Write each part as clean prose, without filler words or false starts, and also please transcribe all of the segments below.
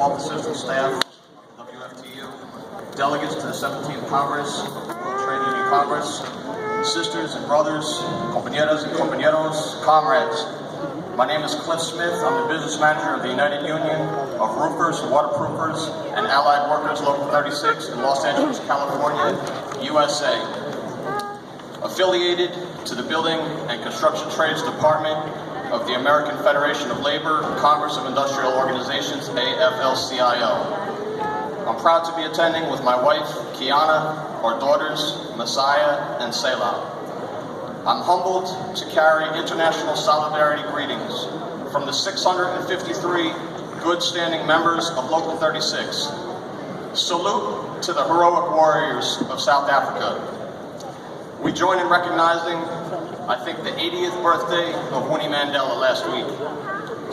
officers and staff of WFTU, delegates to the 17th Congress, World Trade Union Congress, sisters and brothers, compañeras y compañeros, comrades. My name is Cliff Smith. I'm the business manager of the United Union of Roofers, Waterproofers, and Allied Workers Local 36 in Los Angeles, California, USA. Affiliated to the Building and Construction Trades Department of the American Federation of Labor, Congress of Industrial Organizations, AFL-CIO. I'm proud to be attending with my wife, Kiana, our daughters, Messiah and Selah. I'm humbled to carry international solidarity greetings from the 653 good standing members of Local 36. Salute to the heroic warriors of South Africa. We join in recognizing, I think, the 80th birthday of Winnie Mandela last week.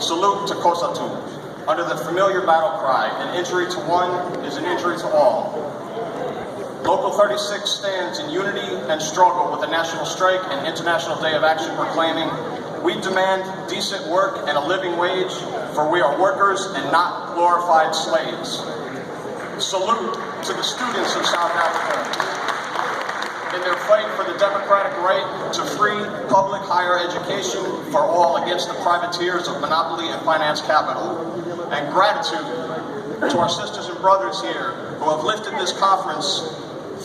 Salute to Kosatu. Under the familiar battle cry, an injury to one is an injury to all. Local 36 stands in unity and struggle with a national strike and International Day of Action proclaiming, we demand decent work and a living wage, for we are workers and not glorified slaves. Salute to the students of South Africa in their fight for the democratic right to free public higher education for all against the privateers of monopoly and finance capital. And gratitude to our sisters and brothers here who have lifted this conference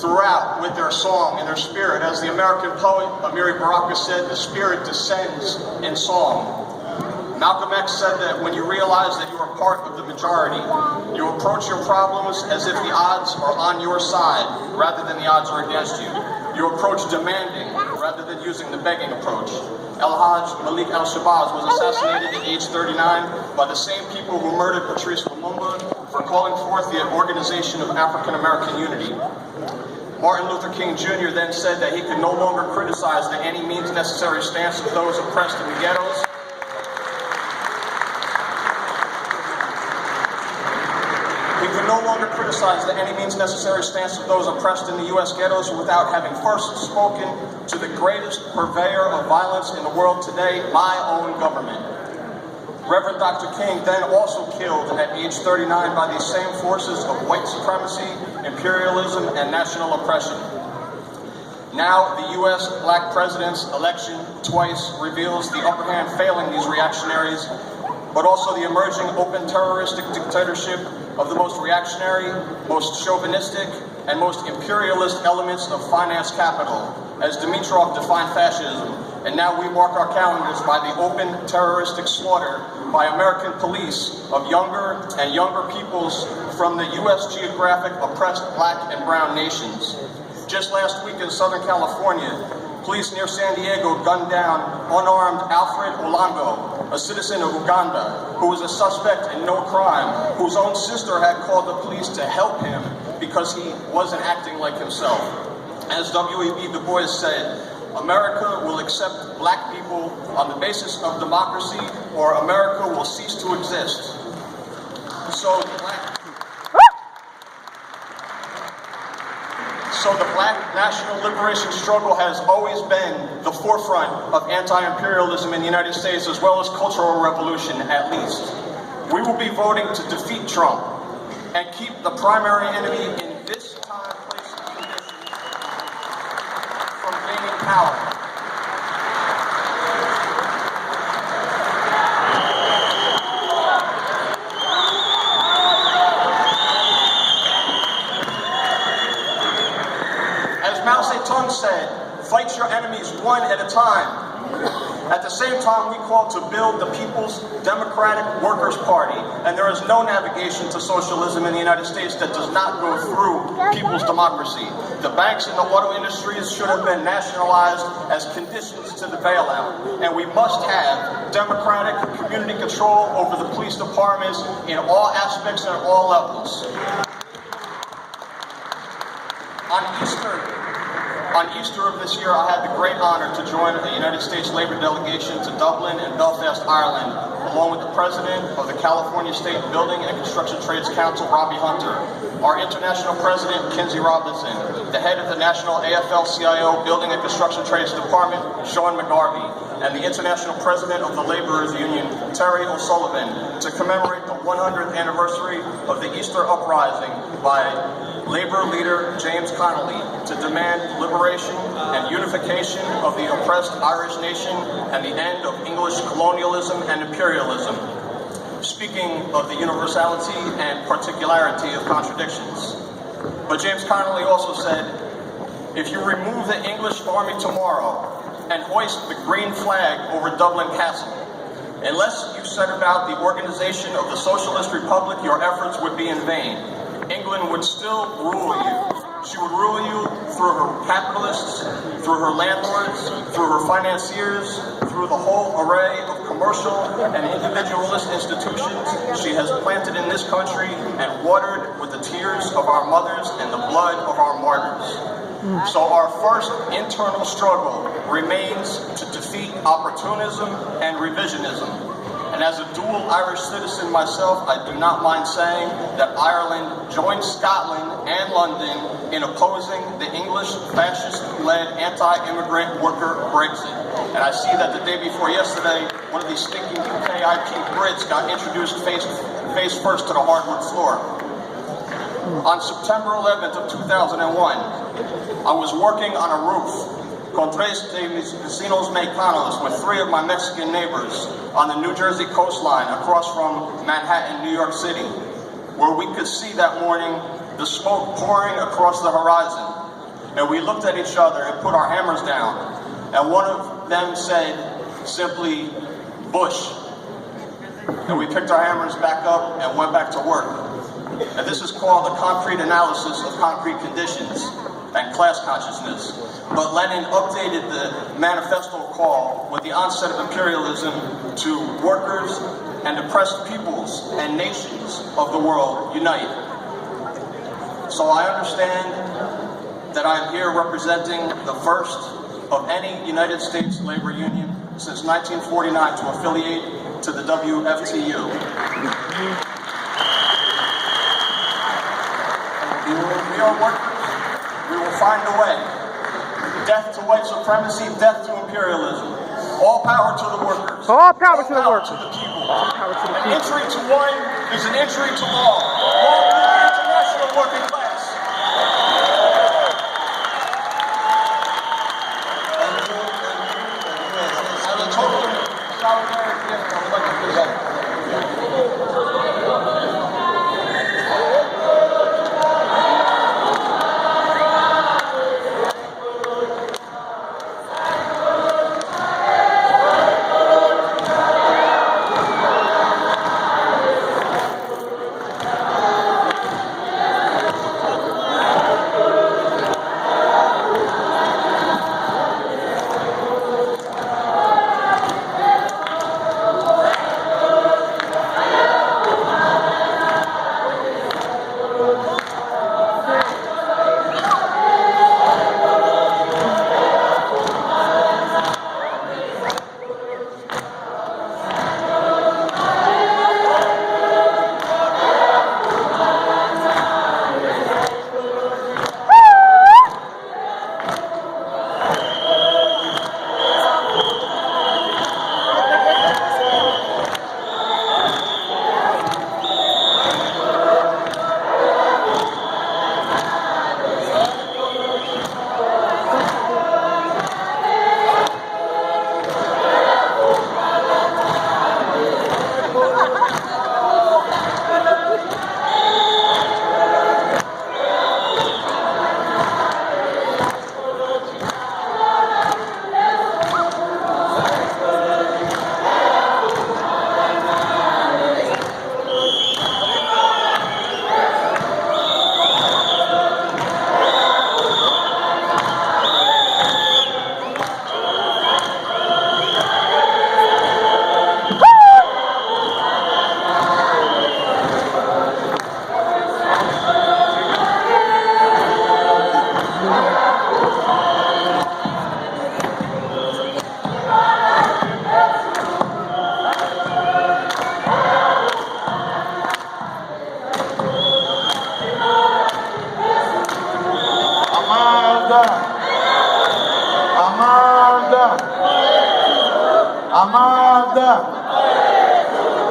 throughout with their song and their spirit. As the American poet Amiri Baraka said, the spirit descends in song. Malcolm X said that when you realize that you are part of the majority, you approach your problems as if the odds are on your side rather than the odds are against you. You approach demanding rather than using the begging approach. El-Hajj Malik al-Shabazz was assassinated at age 39 by the same people who murdered Patrice Lumumba for calling forth the Organization of African American Unity. Martin Luther King Jr. then said that he could no longer criticize the any means necessary stance of those oppressed in the ghettos. We can no longer criticize the any means necessary stance of those oppressed in the U.S. ghettos without having first spoken to the greatest purveyor of violence in the world today, my own government. Reverend Dr. King then also killed at age 39 by these same forces of white supremacy, imperialism, and national oppression. Now, the U.S. black president's election twice reveals the upper hand failing these reactionaries, but also the emerging open terroristic dictatorship of the most reactionary, most chauvinistic, and most imperialist elements of finance capital, as Dimitrov defined fascism. And now we mark our calendars by the open terroristic slaughter by American police of younger and younger peoples from the U.S. geographic oppressed black and brown nations. Just last week in Southern California, police near San Diego gunned down unarmed Alfred Olango, a citizen of Uganda, who was a suspect in no crime, whose own sister had called the police to help him because he wasn't acting like himself. As W.E.B. Du Bois said, America will accept black people on the basis of democracy, or America will cease to exist. So the black national liberation struggle has always been the forefront of anti-imperialism in the United States, as well as cultural revolution, at least. We will be voting to defeat Trump and keep the primary enemy in this time, place, and condition from gaining power. Mao Zedong said, fight your enemies one at a time. At the same time, we call to build the People's Democratic Workers' Party, and there is no navigation to socialism in the United States that does not go through people's democracy. The banks and the auto industries should have been nationalized as conditions to the bailout, and we must have democratic community control over the police departments in all aspects and at all levels. On Easter of this year, I had the great honor to join the United States Labor delegation to Dublin and Belfast, Ireland, along with the president of the California State Building and Construction Trades Council, Robbie Hunter, our international president, Kinsey Robinson, the head of the national AFL-CIO Building and Construction Trades Department, Sean McGarvey, and the International President of the Laborers Union, Terry O'Sullivan, to commemorate the 100th anniversary of the Easter Uprising by labor leader James Connolly to demand liberation and unification of the oppressed Irish nation and the end of English colonialism and imperialism. Speaking of the universality and particularity of contradictions. But James Connolly also said, if you remove the English army tomorrow and hoist the green flag over Dublin Castle, unless you set about the organization of the Socialist Republic, your efforts would be in vain. England would still rule you. She would rule you through her capitalists, through her landlords, through her financiers, through the whole array of commercial and individualist institutions she has planted in this country and watered with the tears of our mothers and the blood of our martyrs. So our first internal struggle remains to defeat opportunism and revisionism. And as a dual Irish citizen myself, I do not mind saying that Ireland joined Scotland and London in opposing the English fascist-led anti-immigrant worker Brexit. And I see that the day before yesterday, one of these stinking UKIP Brits got introduced face first to the hardwood floor. On September 11th of 2001, I was working on a roof con tres de mis vecinos mexicanos, with 3 of my Mexican neighbors on the New Jersey coastline across from Manhattan, New York City, where we could see that morning the smoke pouring across the horizon. And we looked at each other and put our hammers down. And one of them said simply, "Bush." And we picked our hammers back up and went back to work. And this is called the concrete analysis of concrete conditions and class consciousness. But Lenin updated the manifesto call with the onset of imperialism to workers and oppressed peoples and nations of the world unite. So I understand that I'm here representing the first of any United States labor union since 1949 to affiliate to the WFTU. We are workers. We will find a way. Death to white supremacy, death to imperialism. All power to the workers. All power to the workers. To the people. All power to the An people. entry to one is an entry to all. Long live the international working class. As a token of solidarity, I would like to present.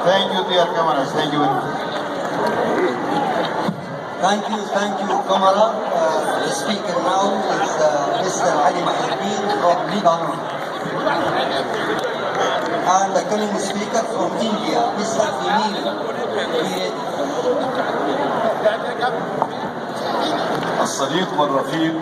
Thank you, dear cameras. Thank you. Thank you, Kamara. The speaker now is Mr. Ali Mahidin from Lebanon. And the coming speaker from India, Mr. Vinil. الصديق والرفيق